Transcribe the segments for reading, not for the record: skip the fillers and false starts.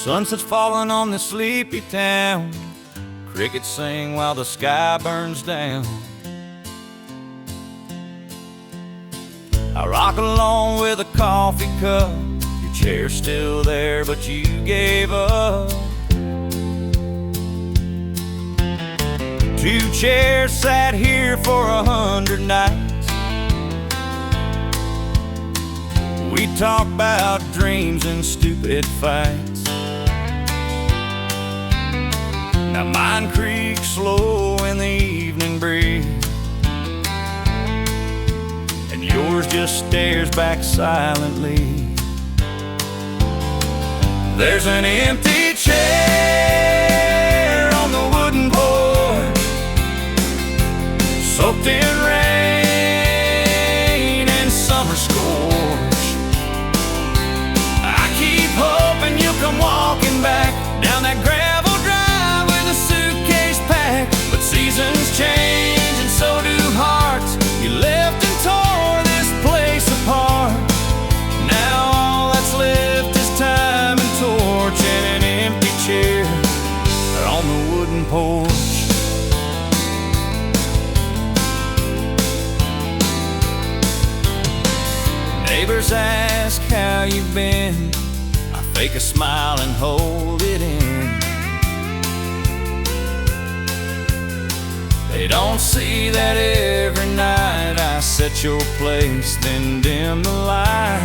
Sunset's falling on this sleepy town. Crickets sing while the sky burns down. I rock along with a coffee cup. Your chair's still there, but you gave up. Two chairs sat here for 100 nights. We talk about dreams and stupid fights. Now mine creaks slow in the evening breeze, and yours just stares back silently. There's an empty chair on the wooden porch, soaked in rain and summer scorch. I keep hoping you'll come walking back down that gravel drive with a suitcase packed. But seasons change and so do hearts. You left and tore this place apart. Now all that's left is time and torch and an empty chair on the wooden porch. Neighbors ask how you've been. I fake a smile and hold it in. They don't see that every night I set your place, then dim the light.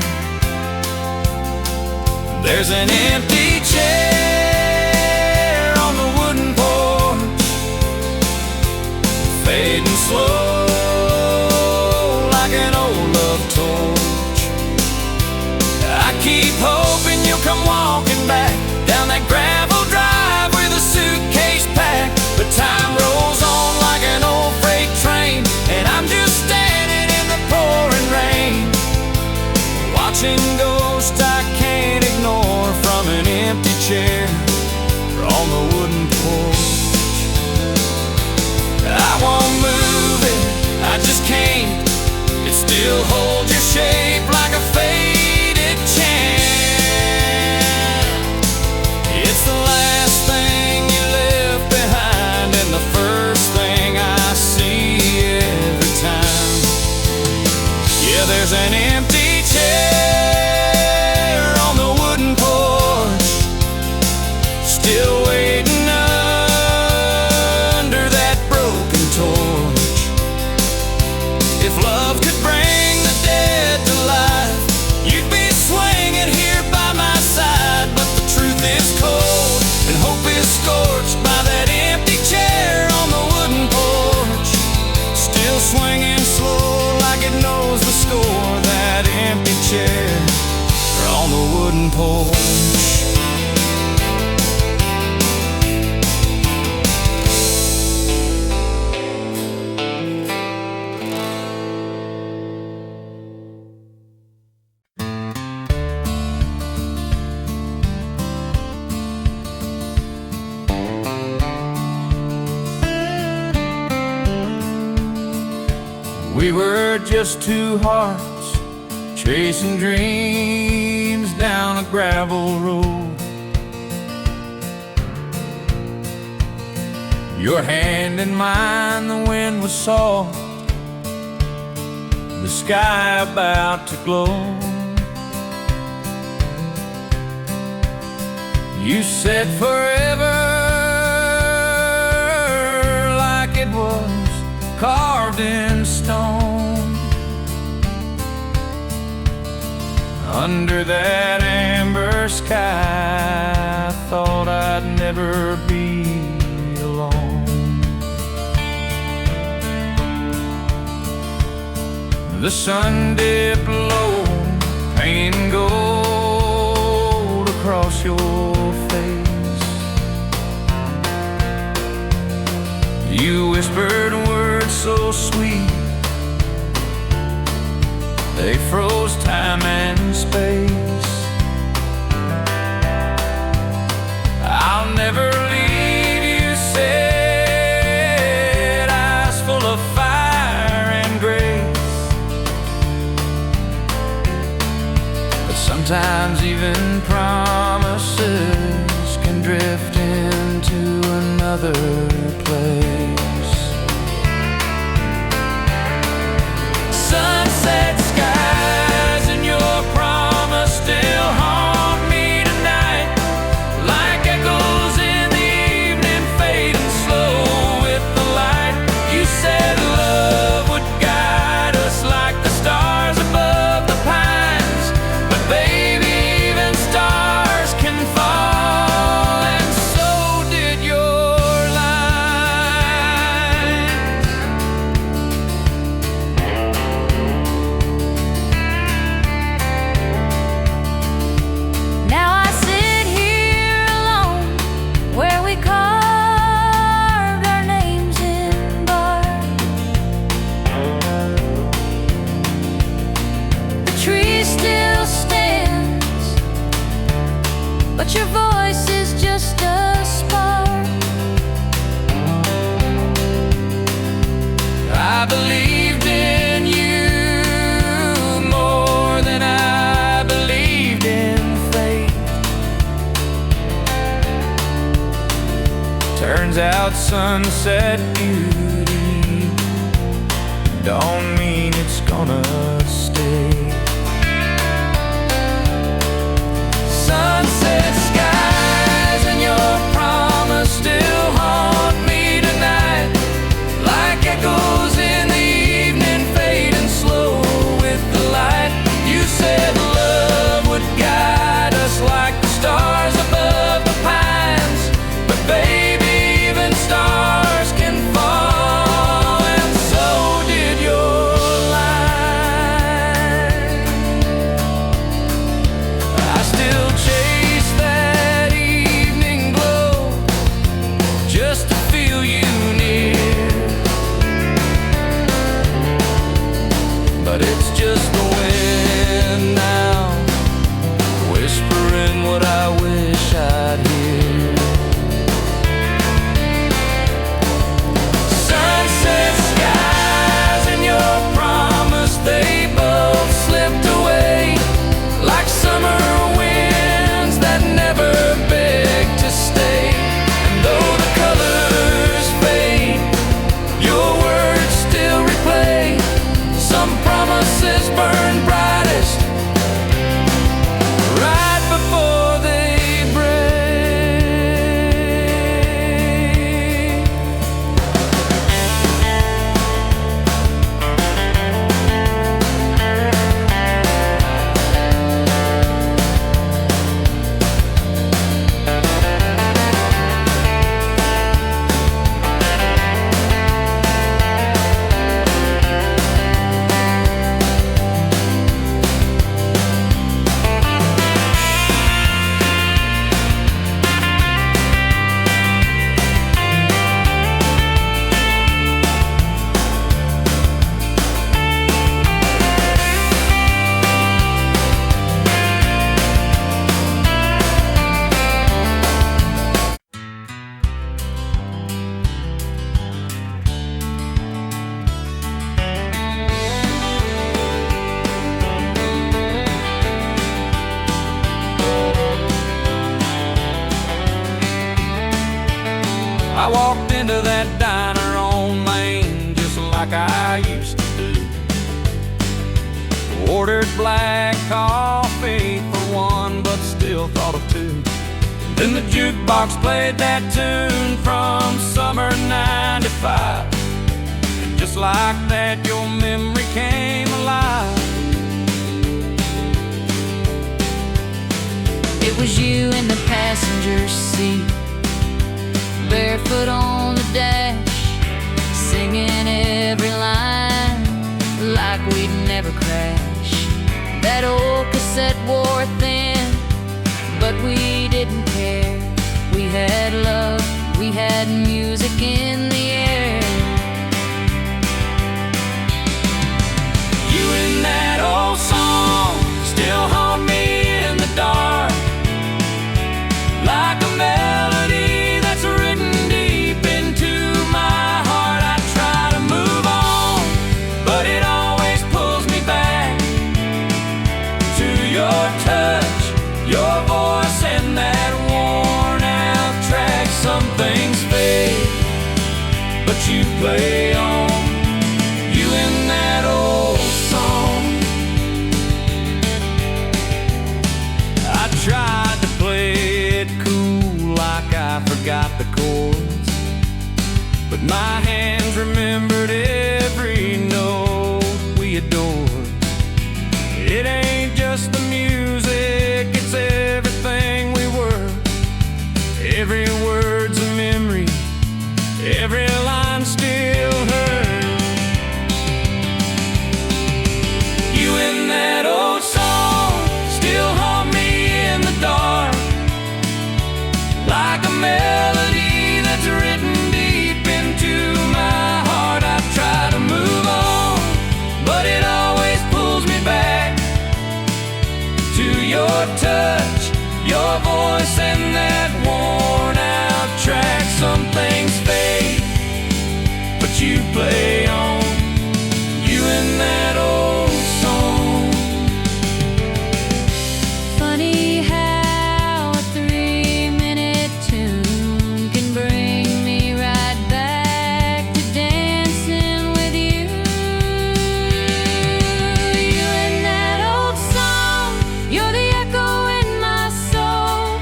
There's an empty chair on the wooden porch, fading slow like an old love torch. I keep hoping you'll come walking back down that gravel drive with a suitcase packed. But time rolls on like an old freight train, and I'm just standing in the pouring rain, watching ghosts I can't ignore from an empty chair on the wooden porch. I won't move it, I just can't. It still holds your shape like a faded chant. It's the last thing you left behind and the first thing I see every time. Yeah, there's an empty chair on the wooden porch, still waiting under that broken torch. If love could bring the dead to life, you'd be swinging here by my side. But the truth is cold and hope is scorched by that empty chair on the wooden porch, still swinging slow like it knows the score. That empty chair on the wooden porch. We were just two hearts chasing dreams down a gravel road. Your hand in mine, the wind was soft, the sky about to glow. You said forever like it was carved in stone. Under that amber sky, I thought I'd never be alone. The sun dipped low, painting gold across your face. You whispered words so sweet, they froze time and space. I'll never leave, you said, eyes full of fire and grace. But sometimes even promises drift into another place. Sunset skies and your promise still haunt me tonight, like echoes in the evening fading slow with the light. You said love would guide us like the stars above the pines, but baby, even stars can fall, and so did your line. Now I sit here alone where we carved our names in bark. The tree still stands, but your voice is just a spark. I believed in you more than I believed in fate. Turns out sunset beauty don't mean it's gonna stay. Sunset skies and your promise still haunt me tonight, like echoes in the evening fading slow with the light. You said love would guide us like the stars above the pines, but baby, even stars can fall, and so did your line. I still chase that evening glow just to feel you near, but it's just the wind now, whispering what I wish I'd hear. Sunset skies and your promise, they both slipped away like summer winds that never beg to stay. And though the colors fade, your words still replay. Some promises burn brightest right before they break. I walked into that diner on Main just like I used to do. Ordered black coffee for one, but still thought of two. Then the jukebox played that tune from summer '95. And just like that, your memory came alive. It was you in the passenger seat, barefoot on the dash, singing every line like we'd never crash. That old cassette wore thin, but we didn't care. We had love, we had music in the air. You and that old song still haunt me in the dark, like a melody that's written deep into my heart. I try to move on, but it always pulls me back to your touch, your voice, and that worn out play on. You and that old song. I tried to play it cool like I forgot the chords, but my hands remembered every note we adored. It ain't just the music, it's everything we were. Every word's a memory, every line still hurts. You and that old song still haunt me in the dark, like a melody that's written deep into my heart. I try to move on, but it always pulls me back to your touch, your voice, and that worn out track. Some things fade, but you play on. You and that old song. Funny how a 3-minute tune can bring me right back to dancing with you. You and that old song, you're the echo in my soul,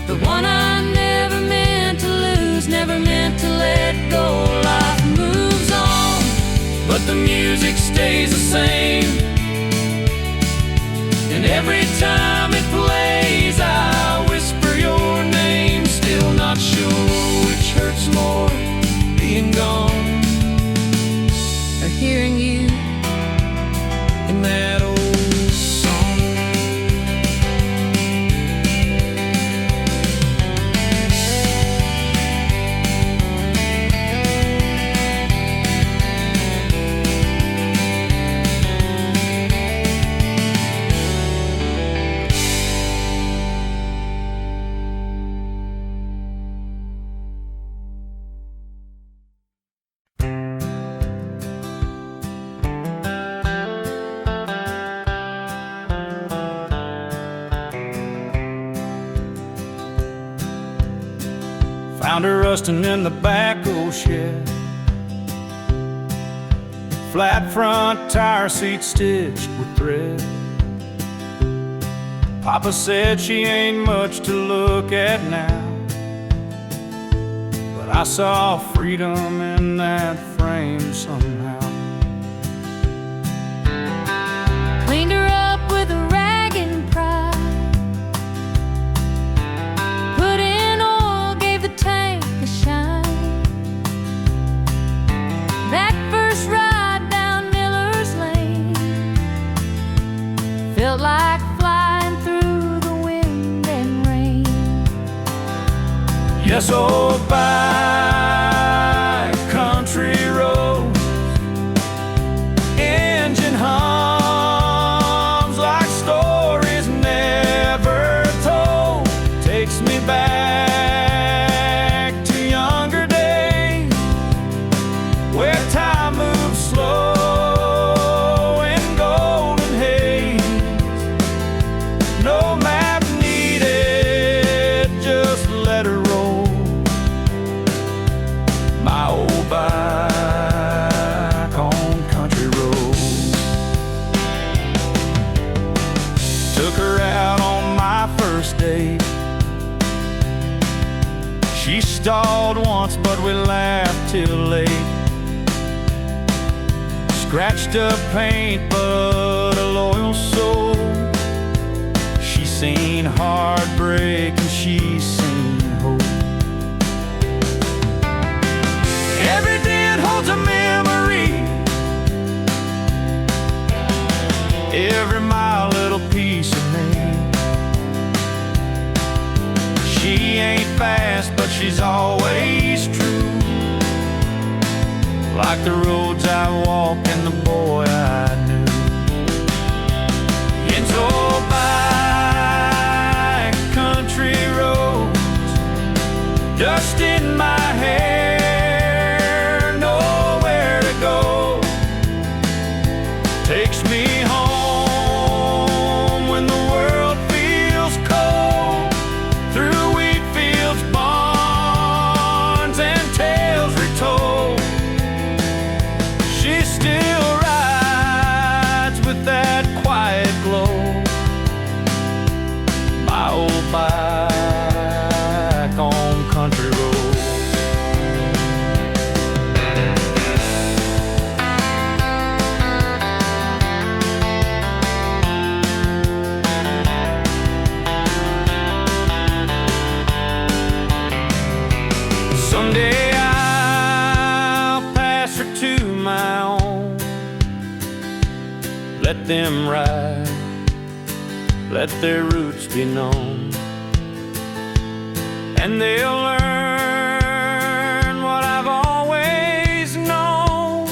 the one I never meant to lose, never meant to let go. Life moves on, But the music stays the same, and every time it plays I whisper your name. Still not sure which hurts more, being gone or hearing you. in that old song. Found her rusting in the back old shed, flat front tire seat stitched with thread. Papa said she ain't much to look at now, but I saw freedom in that frame somehow. Cleaned her up with a rag and pride, put in oil, gave the tank a shine. That first ride down Miller's Lane felt like flying through the wind and rain. Yes, oh, by country roads, engine hums like stories never told. Takes me back to younger days, where time moves slow in golden haze. No map needed, just let her roll. My old bike on country roads. Took her out on my first date. She stalled once, but we laughed till late. Scratched up paint, but a loyal soul. She's seen heartbreak and she's seen hope. Every dent holds a memory, every mile little piece of me. She ain't fast, but she's always true, like the roads I walk and the boy I knew. It's all by country roads, dust in my hair, nowhere to go. Takes me home when the world feels cold, through wheat fields, barns, and tales retold. let them ride, let their roots be known, and they'll learn what I've always known.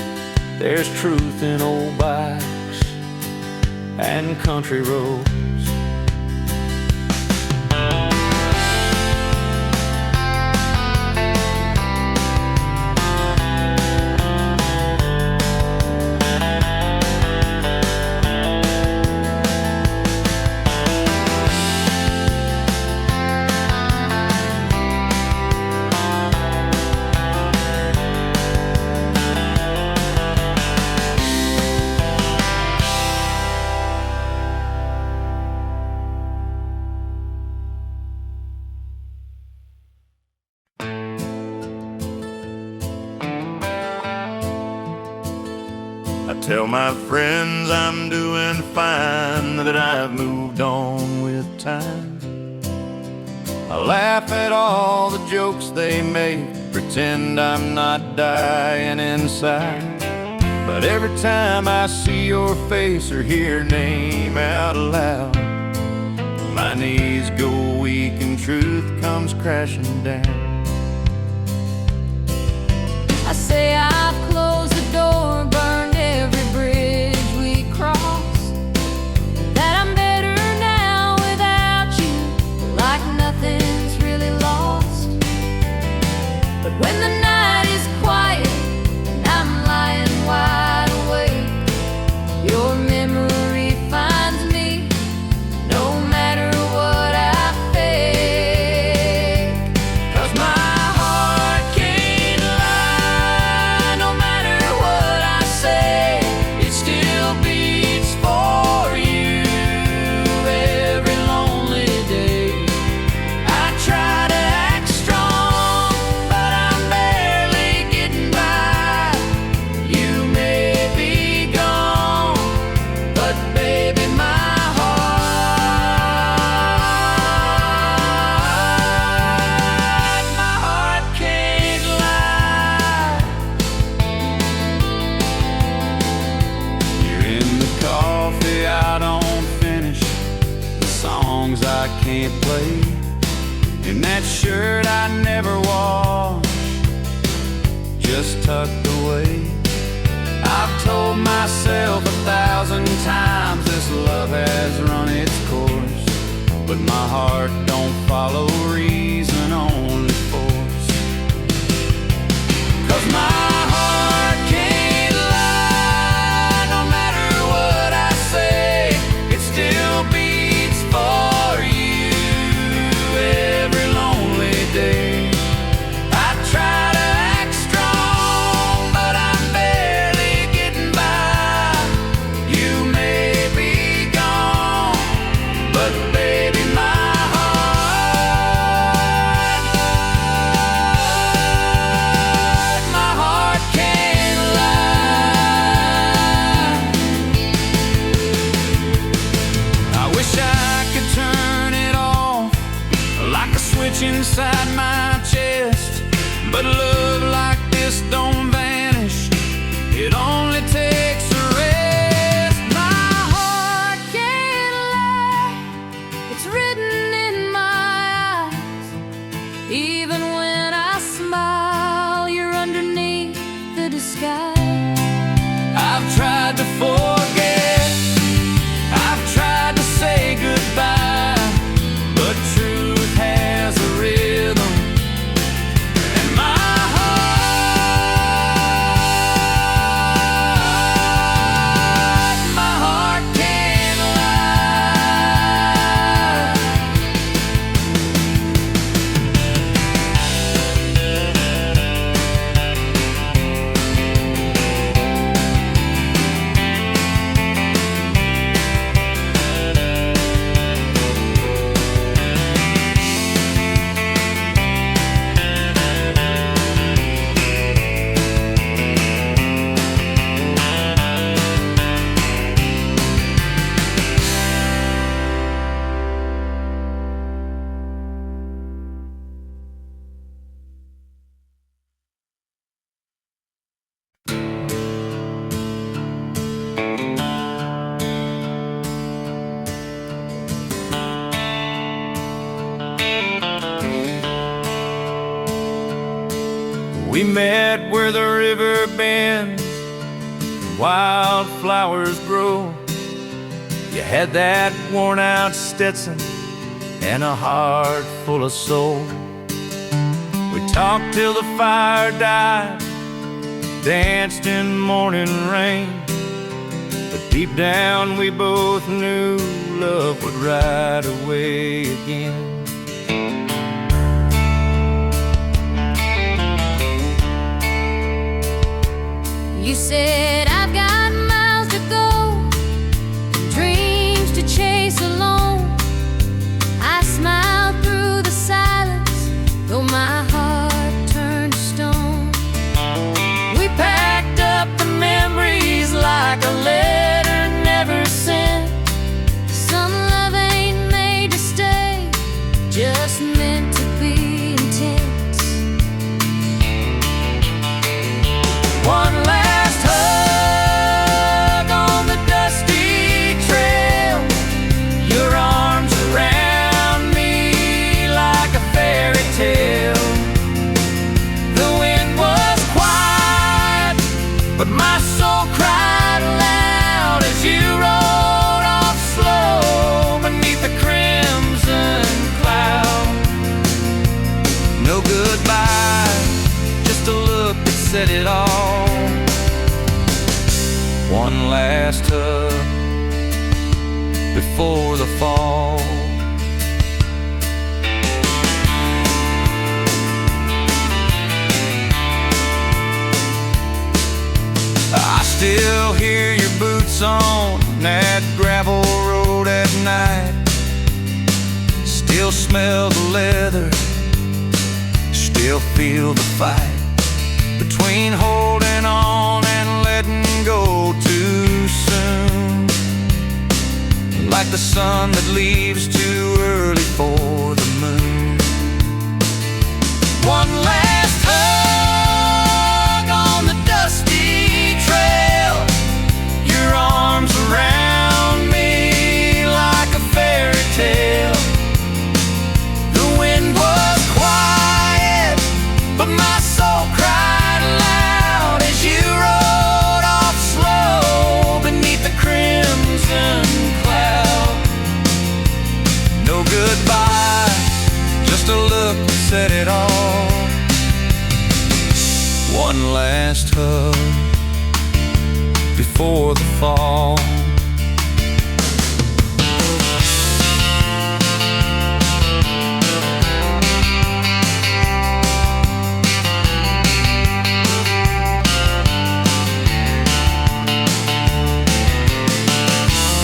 There's truth in old bikes and country roads. I tell my friends I'm doing fine, that I've moved on with time. I laugh at all the jokes they make, pretend I'm not dying inside. But every time I see your face or hear your name out loud, my knees go weak and truth comes crashing down. I say I've closed the door, burned every bridge we crossed, that I'm better now without you, like nothing's really lost. But when the night is quiet and I'm lying wide awake, your memory finds me no matter what I fake. 'Cause my heart can't lie, no matter what I say, it still beats for you every lonely day. I try to act strong, but I'm barely getting by. You may be gone, but baby, my heart can't lie. You're in the coffee I don't finish, the songs I can't play, in that shirt I never wash, just tucked away. I've told myself 1,000 times this love has run its course, but my heart don't follow reason, only force. 'Cause my heart can't lie, no matter what I say, it still beats for you every lonely day. I try to act strong, but I'm We met where the river bends, wildflowers grow. You had that worn-out Stetson and a heart full of soul. We talked till the fire died, danced in morning rain, but deep down we both knew love would ride away again. You said I've got miles to go, dreams to chase alone. I smiled through the silence, though my heart turned to stone. We packed up the memories like a letter never sent. Some love ain't made to stay, just meant to be intense. One last hug on the dusty trail, your arms around me like a fairy tale. The wind was quiet, but my soul cried loud as you rode off slow beneath the crimson cloud. No goodbye, just a look that said it all. One last hug before the fall. I still hear your boots on that gravel road at night, still smell the leather, still feel the fight between holding on and letting go too soon, like the sun that leaves too early for the moon. One last hug on the dusty trail, your arms around me like a fairy tale. The wind was quiet, but my soul cried loud as you rode off slow beneath the crimson cloud. No goodbye, just a look that said it all. One last hug before the fall.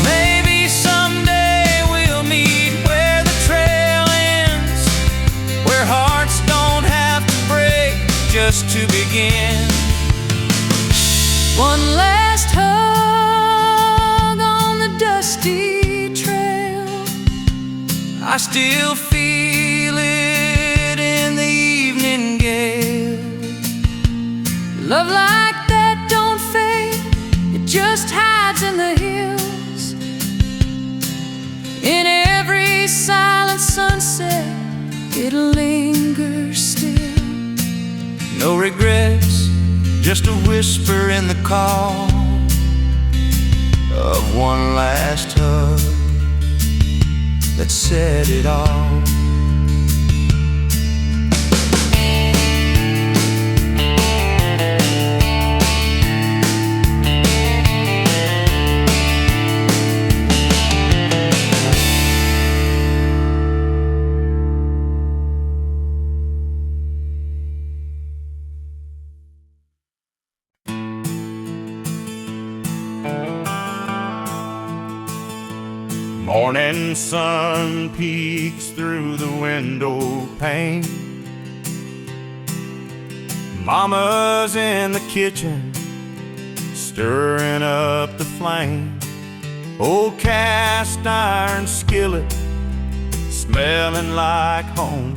Maybe someday we'll meet where the trail ends, where hearts don't have to break just to begin. One last hug on the dusty trail, I still feel it in the evening gale. love like that don't fade, it just hides in the hills. In every silent sunset, it lingers still. No regrets, just a whisper in the call of one last hug that said it all. Morning sun peeks through the window pane. Mama's in the kitchen, stirring up the flame. Old cast iron skillet, smelling like home.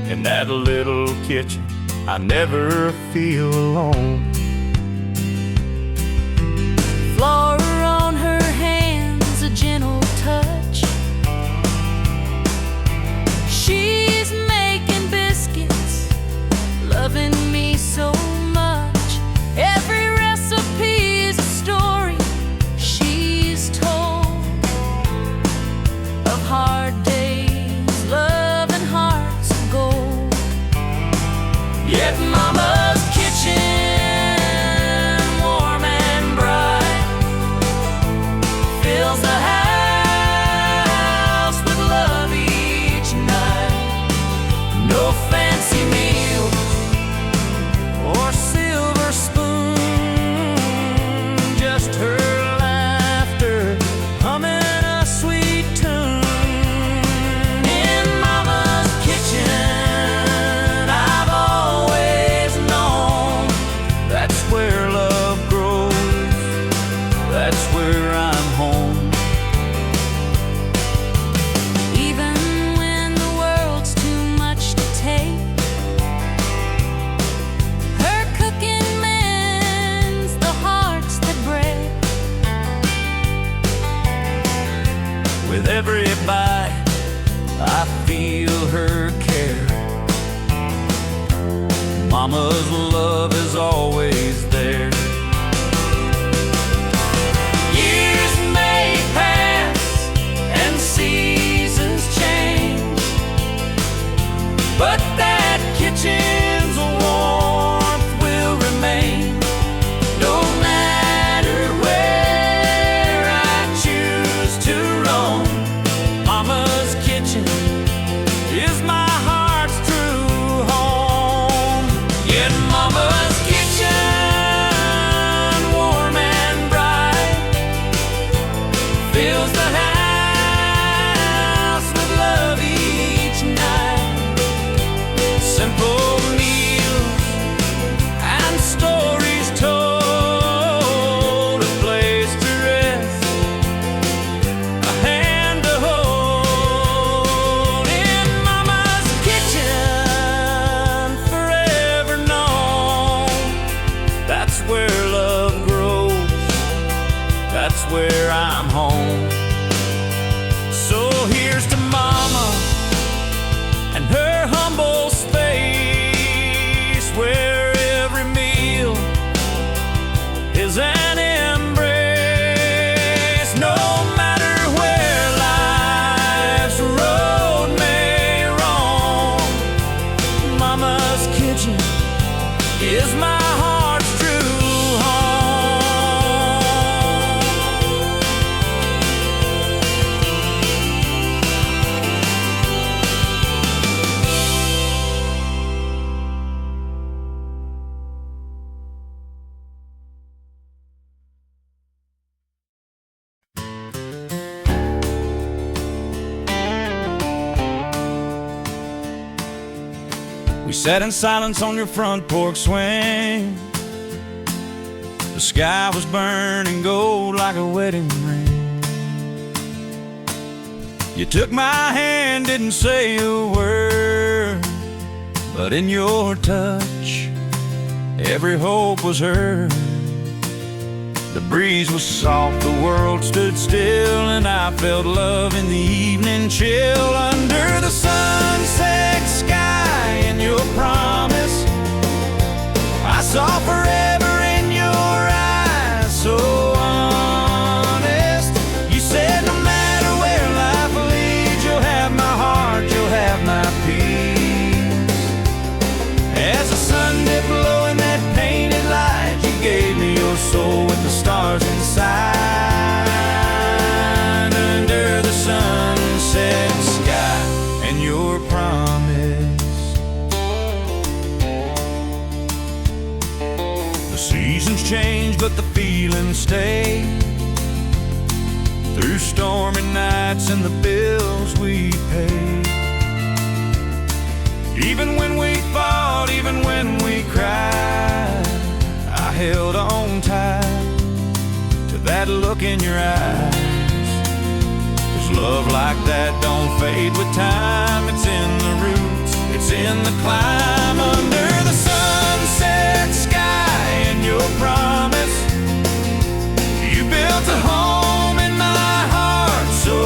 In that little kitchen, I never feel alone. Flora on her hands, a gentle touch. She's making biscuits, loving me that's where I'm home. Even when the world's too much to take, her cooking mends the hearts that break. With every bite, I feel her care. Mama's love is always there. Years may pass and seasons change, but that kitchen's warmth will remain. No matter where I choose to roam, Mama's kitchen is my heart's true home. Yeah, Mama's kitchen, warm and bright, fills the house with love each night. Simple meals and stories told, a place to rest, a hand to hold. In Mama's kitchen, forever known. That's where love grows, that's where I'm home. So here's to Mama and her humble space, where every meal is an embrace. No matter where life's road may roam, Mama's kitchen is my heart's true home. We sat in silence on your front porch swing. The sky was burning gold like a wedding ring. You took my hand, didn't say a word, but in your touch, every hope was heard. The breeze was soft, the world stood still, and I felt love in the evening chill. Under the sunset sky and your promise, I saw forever in your eyes, so honest. You said no matter where life leads, you'll have my heart, you'll have my peace. As the sun dipped low in that painted light, you gave me your soul with the stars inside. Under the sunset sky and your promise, the seasons change but the feelings stay. Through stormy nights and the bills we pay, even when we fought, even when we cried, I held on tight to that look in your eyes. 'Cause love like that don't fade with time. It's in the roots, it's in the climb. Under the sunset sky and your promise, you built a home in my heart so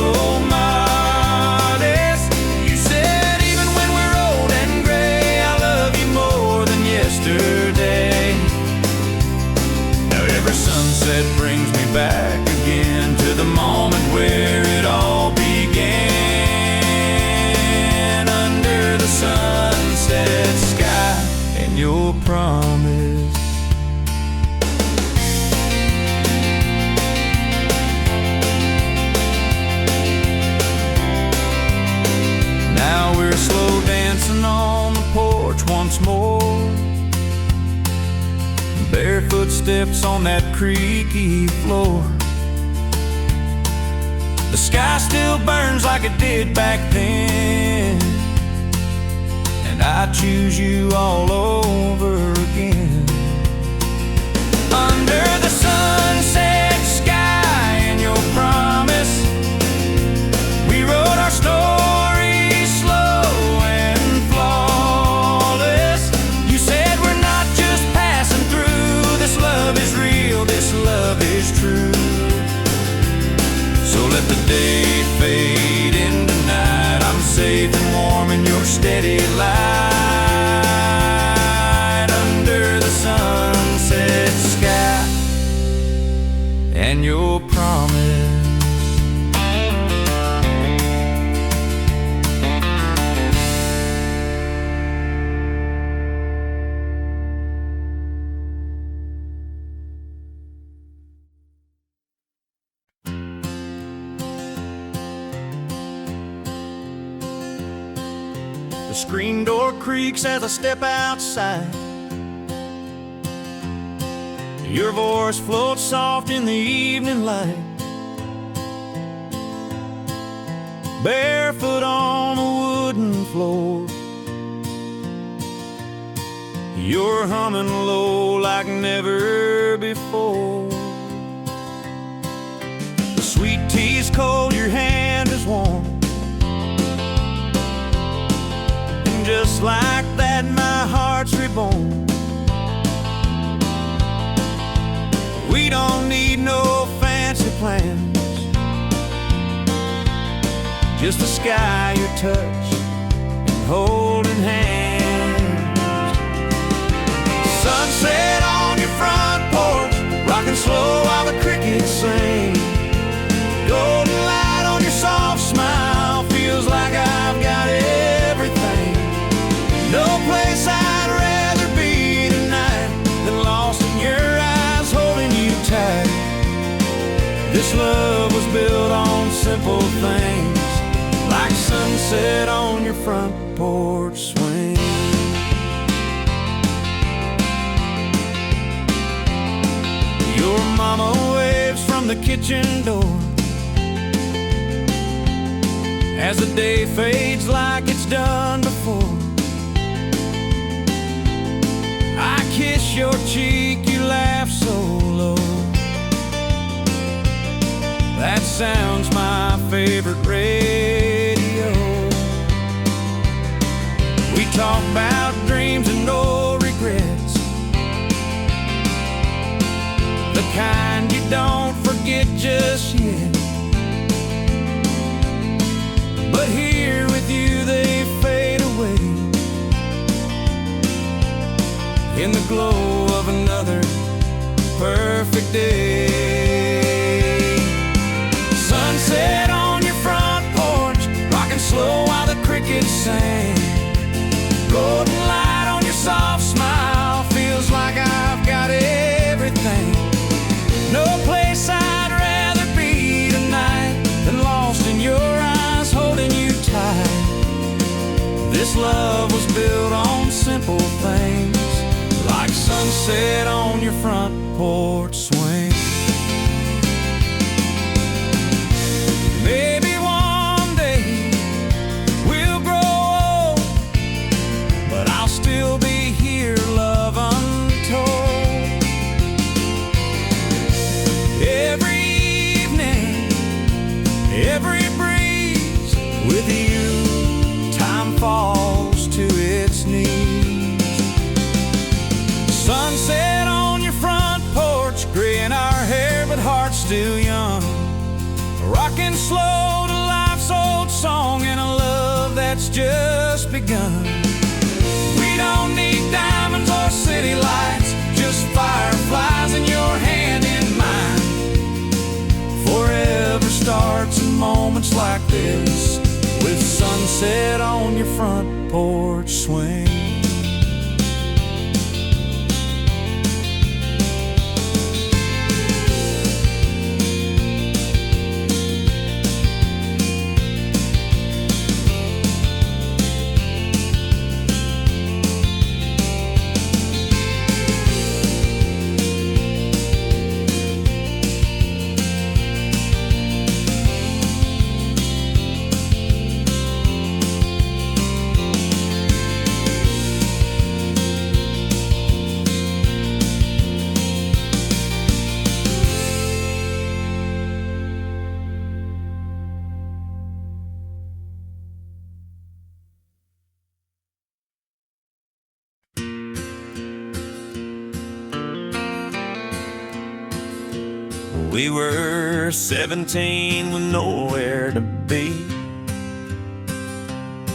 modest. You said even when we're old and gray, I love you more than yesterday. Now every sunset brings me back again to the moment where it all began. Under the sunset sky and your promise. Now we're slow dancing on the porch once more, barefoot steps on that creaky floor. The sky still burns like it did back then, and I choose you all over again. Under the sunset sky and your promise. The screen door creaks as I step outside. Your voice floats soft in the evening light. Barefoot on the wooden floor, you're humming low like never before. The sweet tea's cold, your hand is warm, and just like that my heart's reborn. We don't need no fancy plans, just the sky, your touch, and holding hands. Sunset on your front porch, rocking slow while the crickets sing. Golden light on your soft smile, feels like I've got everything. No place I'd rather be tonight than lost in your eyes, holding you tight. This love was built on simple things, like sunset on your front porch swing. Your mama waves from the kitchen door as the day fades like it's done before. I kiss your cheek, you laugh so low. That sounds my favorite radio. We talk about dreams and no regrets, the kind you don't forget just yet. But here with you they fade away in the glow of another perfect day. Sunset on your front porch, rocking slow while the crickets sing. Golden light on your soft smile, feels like I've got everything. No place I'd rather be tonight than lost in your eyes, holding you tight. This love was built on simple things, like sunset on your front porch swing. Maybe one day we'll grow old, but I'll still be here, love untold. Every evening, every breeze, with you, time falls to its knees. Sunset on your front porch, gray in our hair but hearts still young. Rocking slow to life's old song and a love that's just begun. We don't need diamonds or city lights, just fireflies in your hand in mine. Forever starts in moments like this, with sunset on your front porch swing. We were 17 with nowhere to be,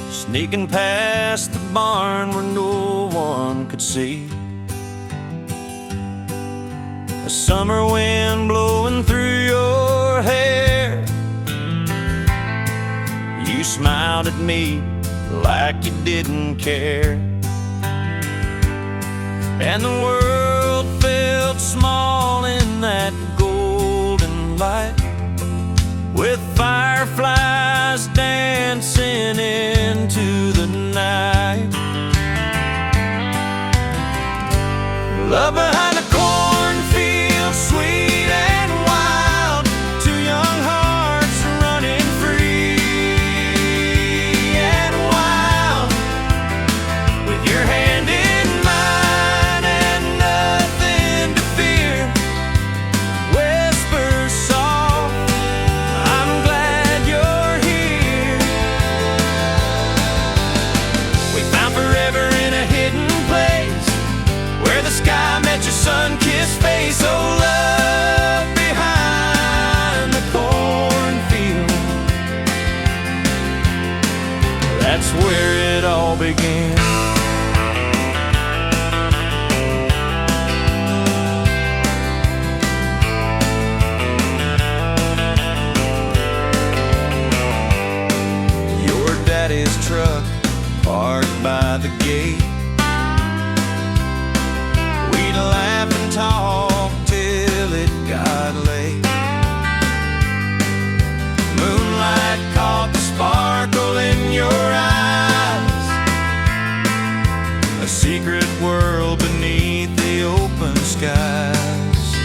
sneaking past the barn where no one could see. A summer wind blowing through me like you didn't care. And the world felt small in that golden light, with fireflies dancing into the night. Love behind the cornfield, sweet and wild, two young hearts running free and wild, with your hand in mine and nothing to fear. Whispers soft, I'm glad you're here. We found forever in a hidden place, where the sky met your sun-kissed face. Oh, love behind the cornfield, that's where it all began. Your daddy's truck parked by the gate, we'd laugh and talk till it got late. Moonlight caught the sparkle in your eyes, a secret world beneath the open skies.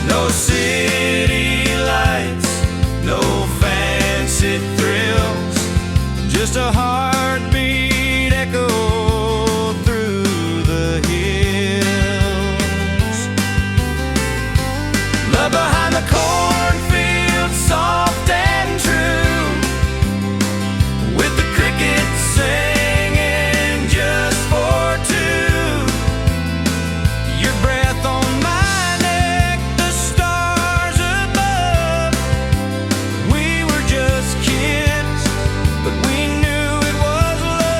No city lights, no fancy thrills, just a heartbeat echo through the hills. Love behind the cornfield, soft and true, with the crickets singing just for two. Your breath on my neck, the stars above. We were just kids, but we knew it was love.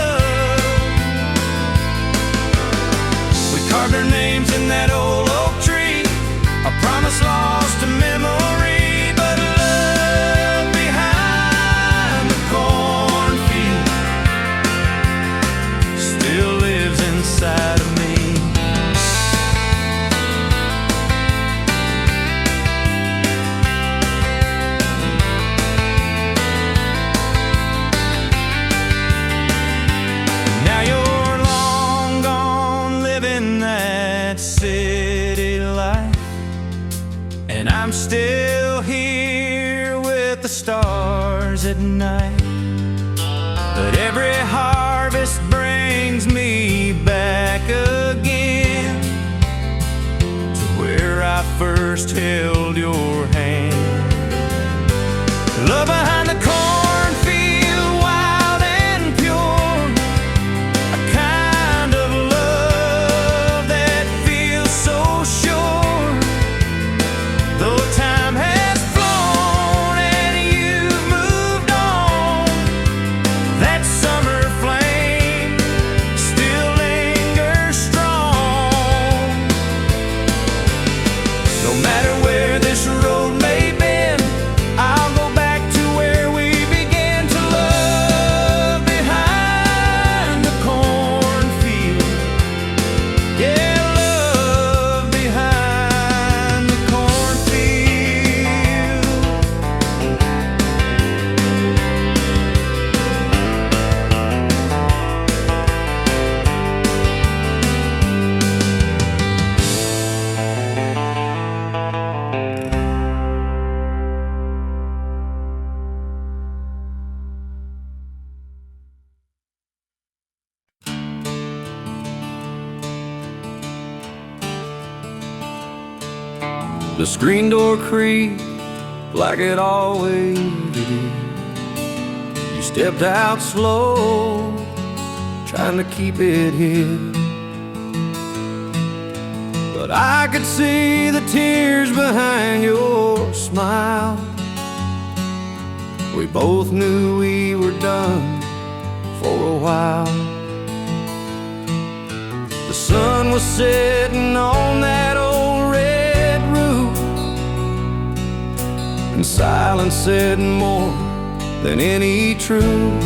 We carved our names in that old oak tree, a promise lost to memory. But love behind the cornfield still lives inside of me. Now you're long gone, living that city life, and I'm still here with the stars at night. But every harvest brings me back again to where I first held your hand. Love behind the cornfield, wild and pure, a kind of love that feels so sure. Though time has flown and you've moved on, that summer flame still lingers strong. No matter where this road may bend, I'll go back to where we began to love behind the cornfield. Yeah, love behind the cornfield. The screen door creaked like it always did. You stepped out slow, trying to keep it hid. But I could see the tears behind your smile. We both knew we were done for a while. The sun was setting on that old red roof, and silence said more than any truth.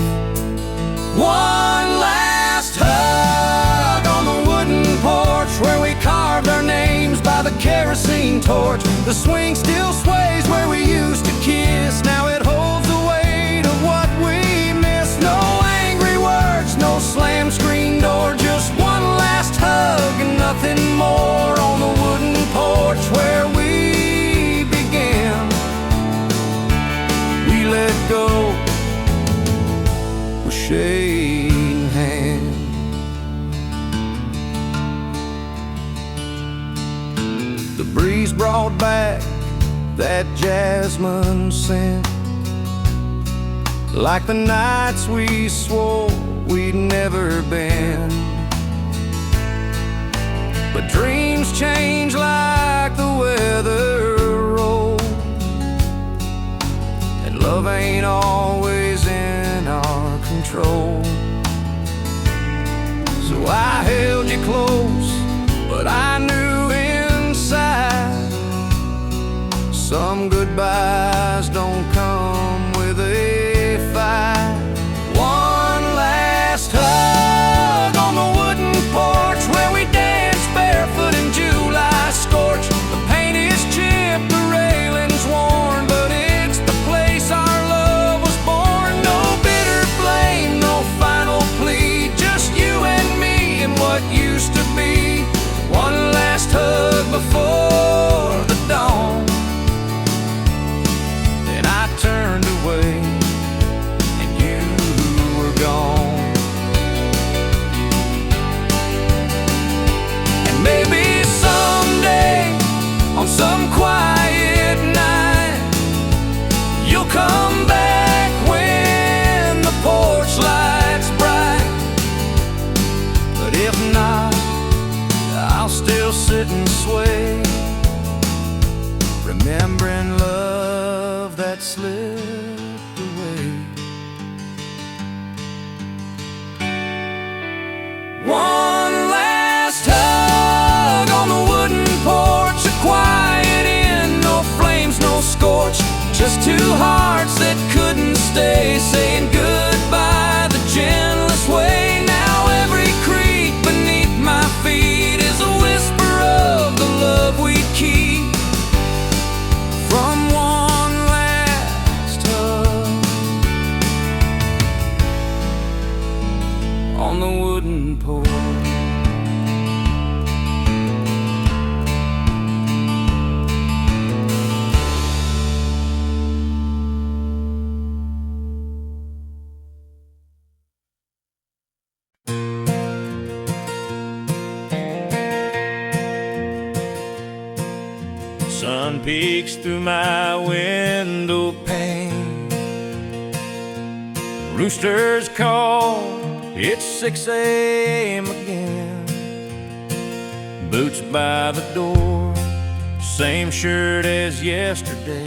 One last hug on the wooden porch where we carved our names by the kerosene torch. The swing still sways where we used to kiss. Now it holds the weight of what we miss. No angry words, no slam screen door, just one last hug and nothing more on the wooden porch where we began. We let go, we're shaking hands. The breeze brought back that jasmine scent, like the nights we swore we'd never been. But dreams change like the weather rolls, and love ain't always in our control. So I held you close, but I knew inside some goodbyes don't come with a fight. One last hug on the wooden porch where we danced barefoot in July scorch. The paint is chipped, the railing's worn, but it's the place our love was born. No bitter blame, no final plea, just you and me and what used to be. One last hug before the dawn. Then I turned away and you were gone. And maybe someday, on some quiet night, you'll come back when the porch light's bright. But if not, I'll still sit and sway, remembering love that slipped away. One last hug on the wooden porch, a quiet inn, no flames, no scorch, just two hearts that couldn't stay, saying goodbye the gentlest way. Now every creak beneath my feet is a whisper of the love we'd keep from one last hug on the wooden porch. Sun peeks through my window pane, roosters call, it's 6 a.m. again. Boots by the door, same shirt as yesterday.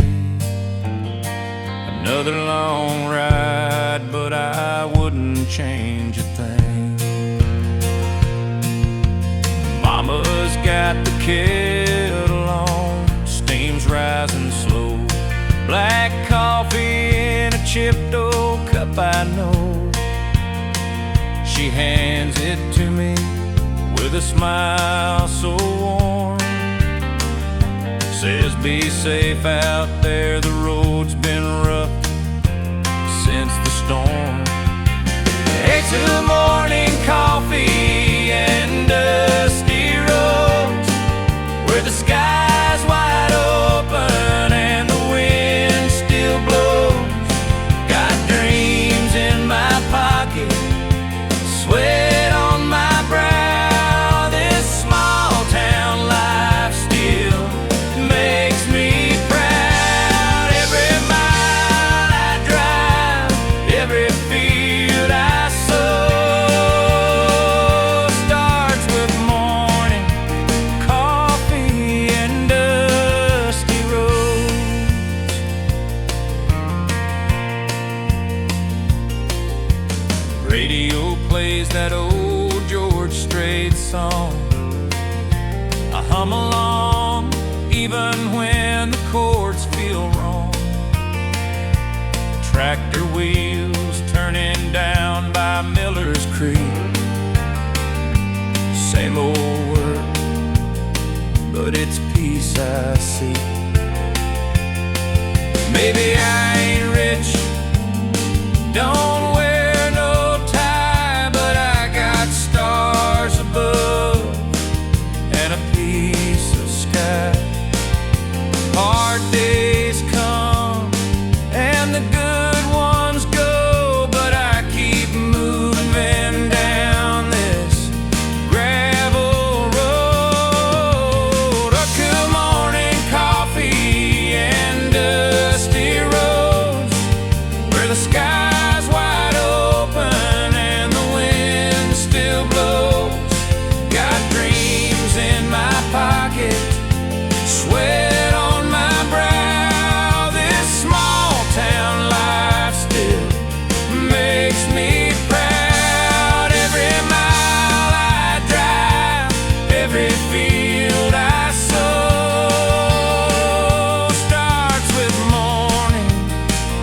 Another long ride, but I wouldn't change a thing. Mama's got the kettle on, steam's rising slow. Black coffee in a chipped old cup, I know. She hands it to me with a smile so warm. Says be safe out there, the road's been rough since the storm. Hey, to morning coffee and dusty roads where the sky's wide open and the wind still blows. Got dreams in my pocket, sweat on my brow. This small town life still makes me proud. Every mile I drive, every field I sow starts with morning coffee and dusty roads. Radio plays that old George Strait song. I hum along even when the chords feel wrong. The tractor wheels turning down by Miller's Creek. Same old work, but it's peace I see. Maybe I ain't rich, don't wear no tie, but I got stars above and a piece of sky. Hard days come and the good ones go, but I keep moving down this gravel road. A cool morning coffee and dusty roads where the sky's wide open and the wind still blows. Got dreams in my pocket, sweat on my brow. This small town life still makes me proud. Every mile I drive, every field I sow starts with morning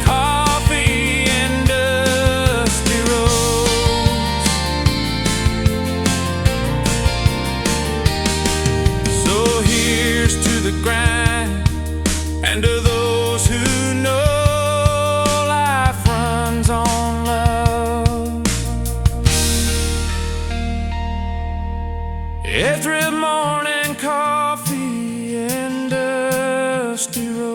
coffee and dusty roads. So here's to the grind, and to those who know life runs on love. Every morning coffee and dusty road.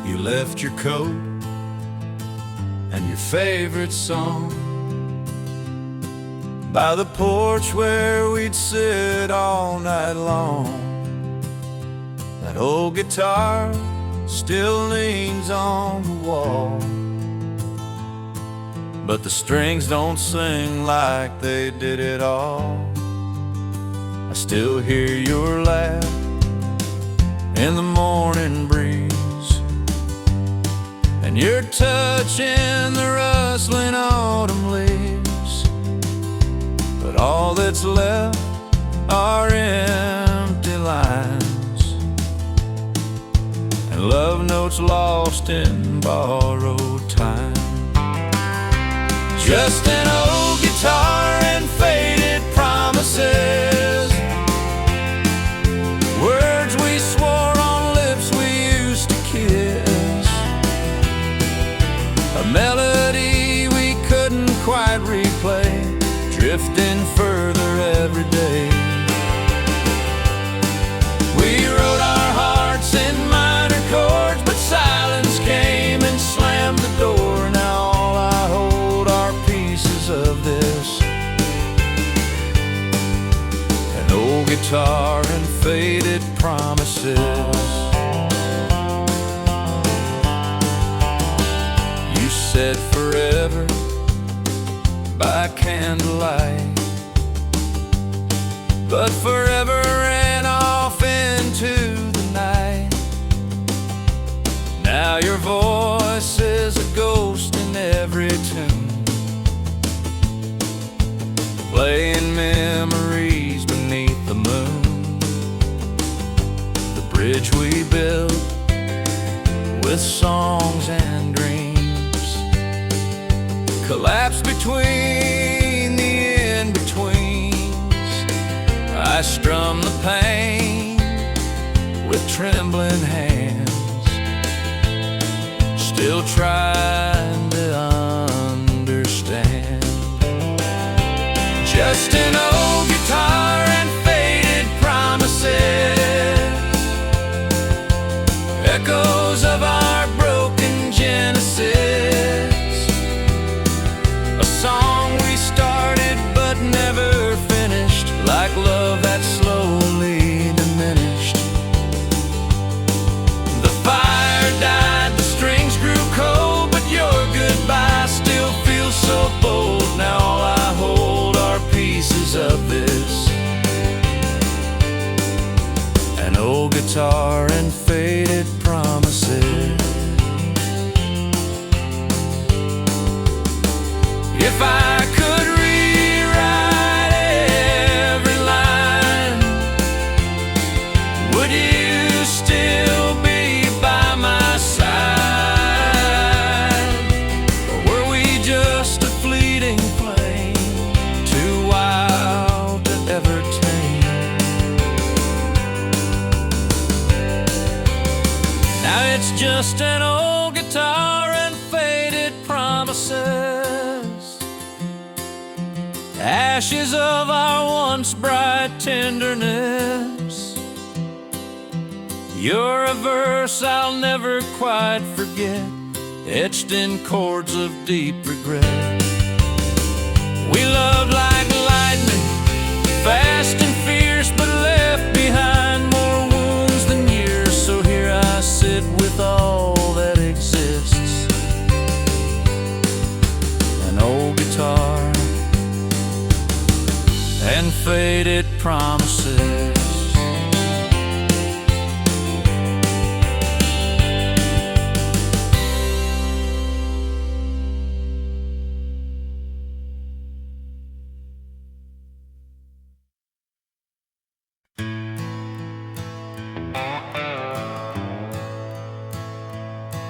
You left your coat and your favorite song by the porch where we'd sit all night long. That old guitar still leans on the wall, but the strings don't sing like they did at all. I still hear your laugh in the morning breeze, and your touch in the rustling autumn leaves. But all that's left are empty lines and love notes lost in borrowed time. Just an old guitar and faded promises, words we swore on lips we used to kiss, a melody we couldn't quite replay, drifting further every day. We wrote our hearts in minor chords, but silence came and slammed the door. Now all I hold are pieces of this, an old guitar and faded promises. You said forever by candlelight, but forever ran off into the night. Now your voice is a playing memories beneath the moon. The bridge we built with songs and dreams collapsed between the in-betweens. I strum the pain with trembling hands, still trying to understand. Just an old guitar and faded promises, echoes of our broken genesis. A song we started but never finished, like love that slowly diminished. The fire died, the strings grew cold, but your goodbye still feels so bold. Now all I hold are pieces of this, an old guitar and faded promises. If I could rewrite every line, would you still be by my side? Or were we just a fleeting flame, too wild to ever tame? Now it's just an old guitar and faded promises, ashes of our once bright tenderness. You're a verse I'll never quite forget, etched in chords of deep regret. We loved like lightning, fast and fierce, but left behind more wounds than years. So here I sit with all that exists, an old guitar and faded promises.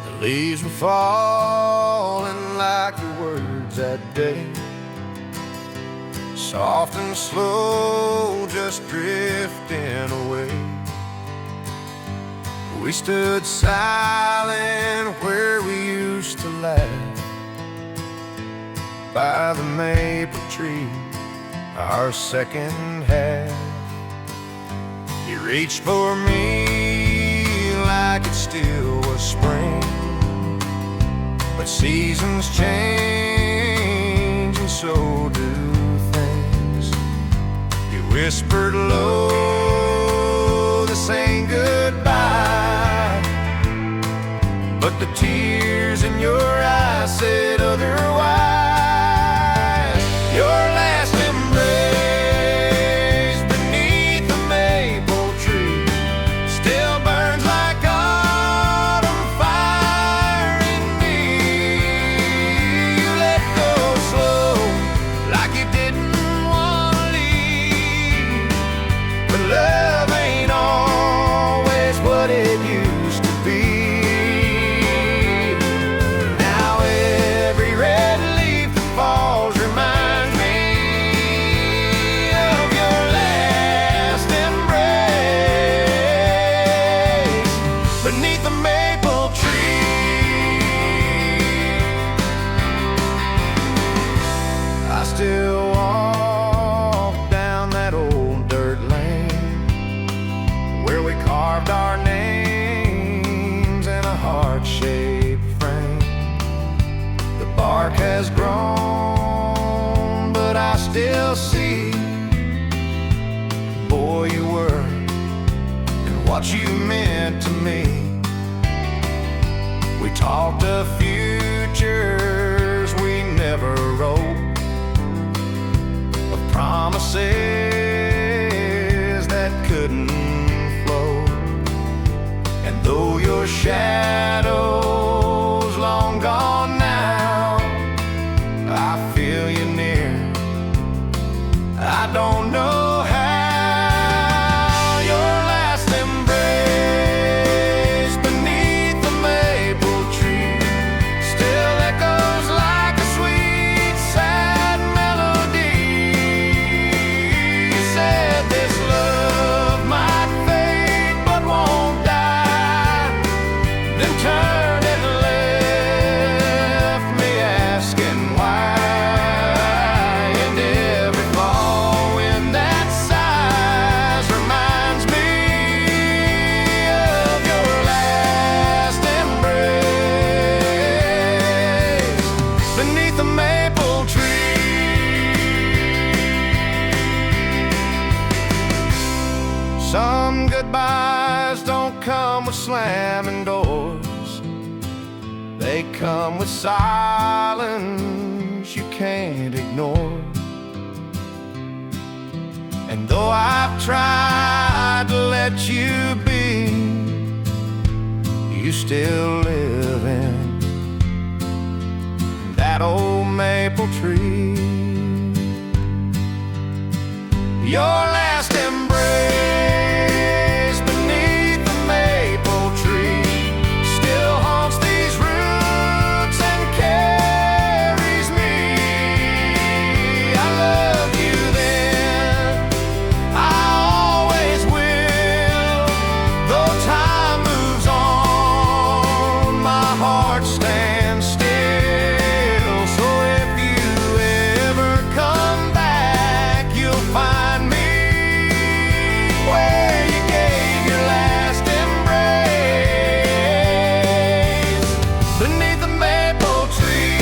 The leaves were falling like your words that day, soft and slow, just drifting away. We stood silent where we used to laugh, by the maple tree, our second half. You reached for me like it still was spring, but seasons change and so do things. You whispered low, this ain't goodbye, but the tears in your eyes said otherwise. Your last embrace beneath the maple tree still burns like autumn fire in me. You let go slow, like you didn't want to leave, but love ain't always what it used to be. Now every red leaf that falls reminds me of your last embrace beneath the maple tree. I still walk down that old dirt lane where we carved our names in a heart-shaped frame. The bark has grown, but I still see the boy you were and what you meant to me. We talked of futures we never wrote, of promises that couldn't flow. And though your shadow's long gone now, I feel you near, slamming doors. They come with silence you can't ignore. And though I've tried to let you be, you still live in that old maple tree. Your last embrace beneath the maple tree still haunts these roots and carries me. I loved you then, I always will. Though time moves on, my heart stands still. So if you ever come back, you'll find me where you gave your last embrace, beneath the maple tree.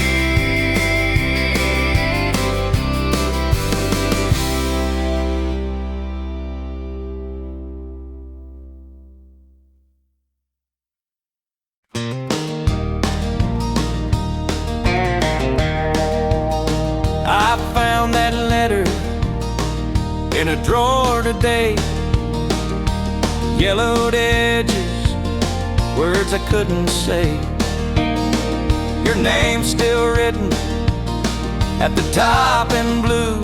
I found that letter in a drawer today. Yellowed edges, words I couldn't say. Your name's still written at the top in blue.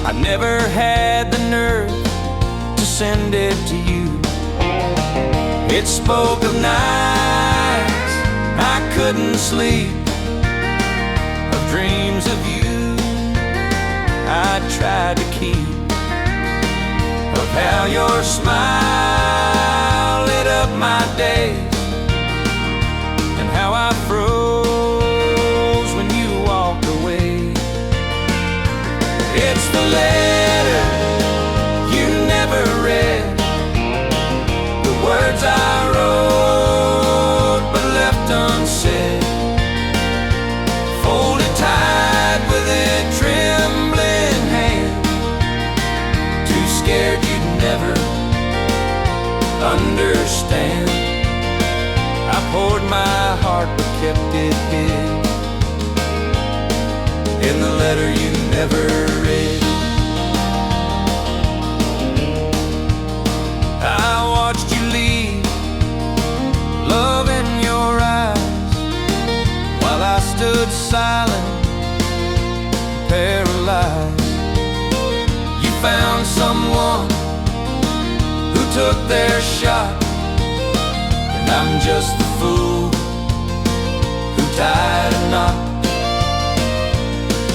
I never had the nerve to send it to you. It spoke of nights I couldn't sleep, of dreams of you I tried to keep, of how your smile lit up my days, and how I froze when you walked away. It's the letter you never read, the words I wrote but left unsaid, folded tight with a trembling hand, too scared you'd never understand. I poured my heart but kept it hid in the letter you never read. I watched you leave, love in your eyes, while I stood silent, paralyzed. You found someone who took their shot, and I'm just the fool who tied a knot.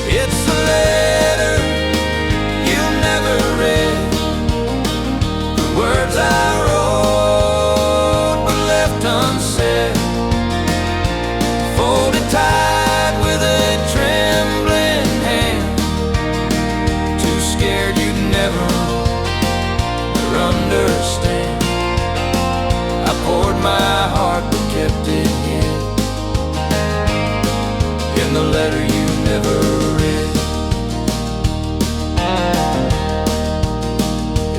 It's the letter you never read, the words I wrote but left unsaid, folded tight with a trembling hand, too scared you'd never understand. I poured my heart but kept it hid in the letter you never read.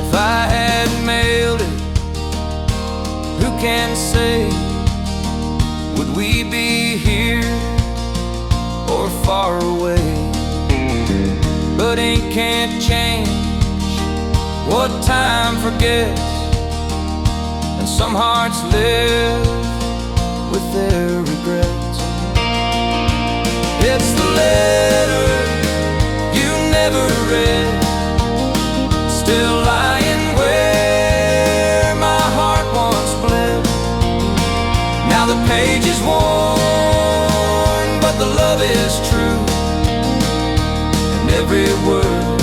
If I had mailed it, who can say, would we be here or far away? But ink can't change what time forgets, and some hearts live with their regrets. It's the letter you never read, still lying where my heart once bled. Now the page is worn, but the love is true, and every word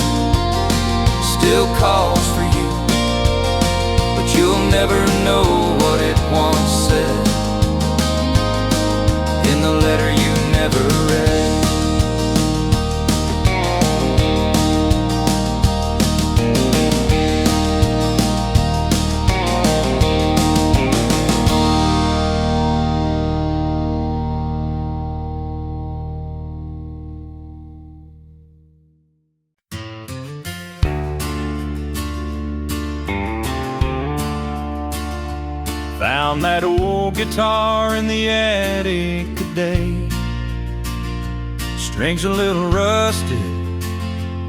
still calls for you, but you'll never know what it once said in the letter you never read. Found that old guitar in the attic today. Strings a little rusted,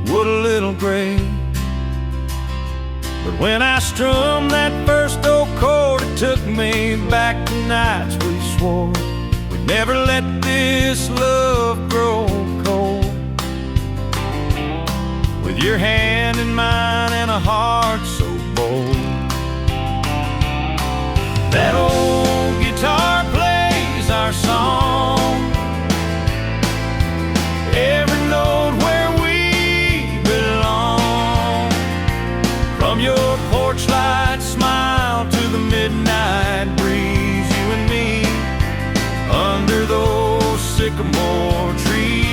wood a little gray. But when I strummed that first old chord, it took me back to nights we swore we'd never let this love grow cold. With your hand in mine and a heart so bold. That old guitar plays our song, every note where we belong. From your porch light smile to the midnight breeze, you and me under those sycamore trees.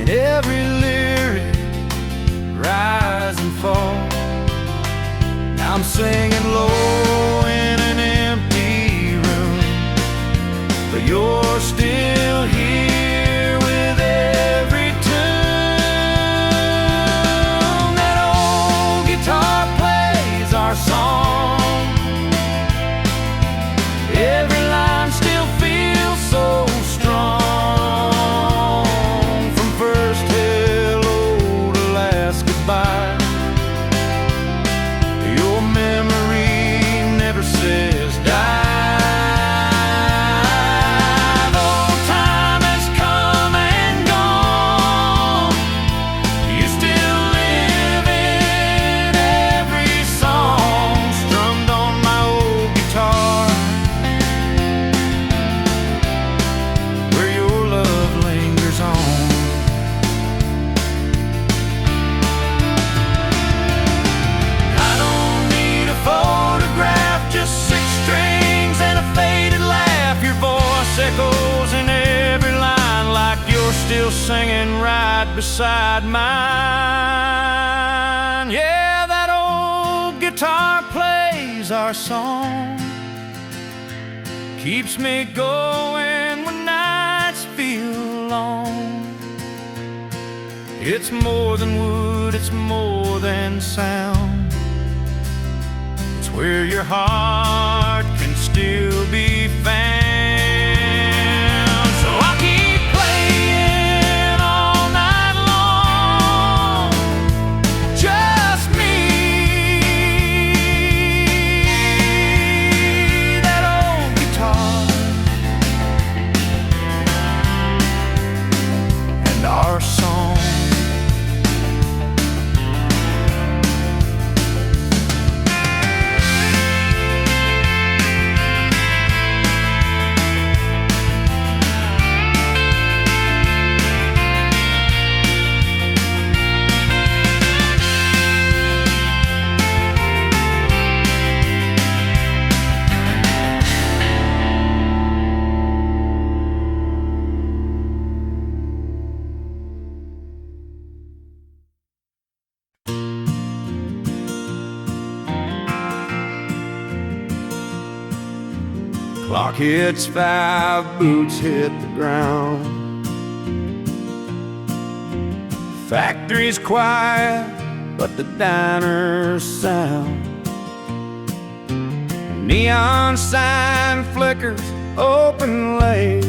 Every lyric, rise and fall. Now I'm singing low in an empty room, but you're still here with every tune. That old guitar plays our song, every line still feels so strong. Your memory never says die. Though time has come and gone, you still live in every song strummed on my old guitar, where your love lingers on. Echoes in every line like you're still singing right beside mine. Yeah, that old guitar plays our song, keeps me going when nights feel long. It's more than wood, it's more than sound. It's where your heart can still be found. Clock hits 5, boots hit the ground. Factory's quiet, but the diner's sound. Neon sign flickers open late.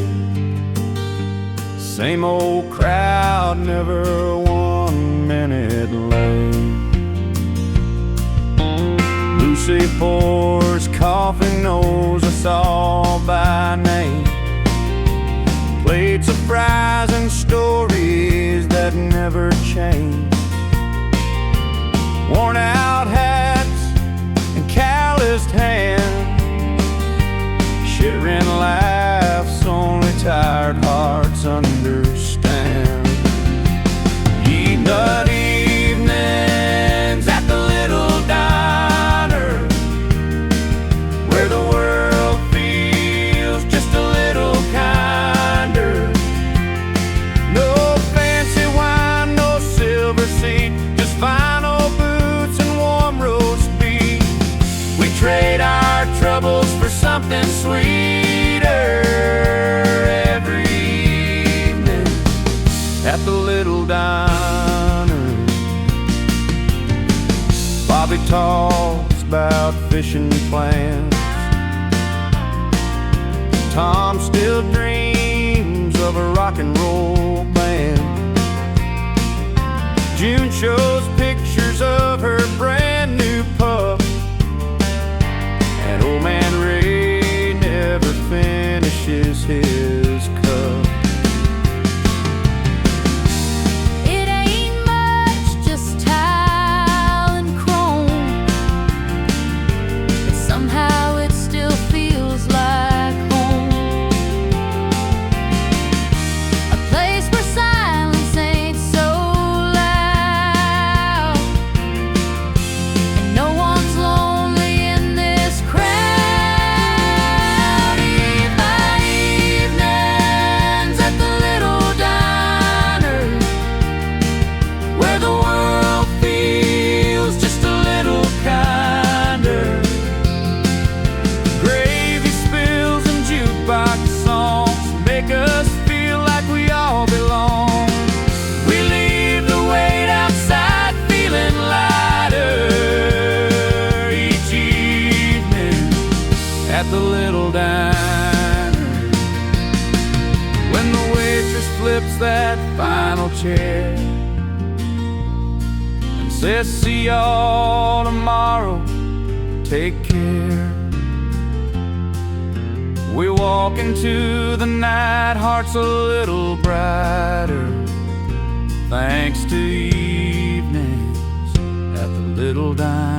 Same old crowd, never 1 minute late. Lucy pours coffee, knows us all by name. Plates of fries and stories chain, worn out hats and calloused hands, shivering laughs only tired hearts understand. Nut evenings at the little diner, where the world feels just a little kinder. No fancy wine, no silver seat, just vinyl boots and warm roast beef. We trade our troubles for something sweeter every evening at the little diner. Bobby talks about fishing plans, Tom still dreams of a rock and roll band. June shows pictures of her brand new pup, and old man Ray never finishes his cup. At the little diner, when the waitress flips that final chair and says, see y'all tomorrow, take care. We walk into the night, hearts a little brighter, thanks to evenings at the little diner.